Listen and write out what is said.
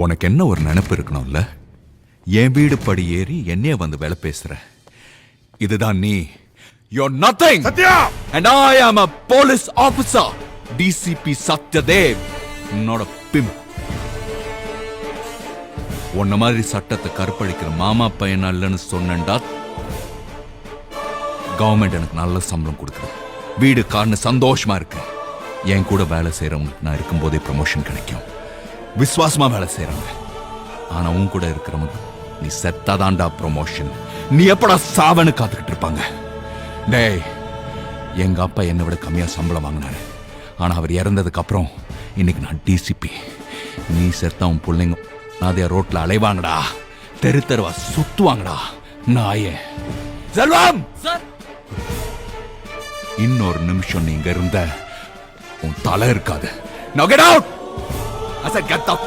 உனக்கு என்ன ஒரு நினைப்பு இருக்கணும்ல? என் வீடு படி ஏறி என்னைய வந்து வேலை பேசுற. இதுதான் நீ. You're nothing. Sathya! And I am a police officer. DCP Satyadev. Not a pimp. உன்ன மாதிரி சட்டத்தை கற்பழிக்கிற மாமா பையனா இல்லைன்னு சொன்னேன்டா. கவர்மெண்ட் எனக்கு நல்ல சம்பளம் கொடுக்குது, வீடு கார்னு சந்தோஷமா இருக்கு. என் கூட வேலை செய்யறவங்களுக்கு நான் இருக்கும்போதே ப்ரமோஷன் கிடைக்கும். விசுவாசமா வேலை செய்யறாங்க. ஆனா உன் கூட இருக்கிறவங்க நீ செத்தாதான்டா ப்ரமோஷன். நீ எப்படா சாவன்னு காத்துக்கிட்டு இருப்பாங்க. டேய், எங்க அப்பா என்னை விட கம்மியா சம்பளம் வாங்கினாரு. ஆனா அவர் இறந்ததுக்கு அப்புறம் இன்னைக்கு நான் டிசிபி. நீ செத்தா உன் பிள்ளைங்க அதே ரோட்ல அலைவாங்கடா, தெரு தெருவா சுத்துவாங்கடா. நாயே செல்வம், இன்னொரு நிமிஷம் நீங்க இருந்த உன் தலை இருக்காது. Now get out! I said get out!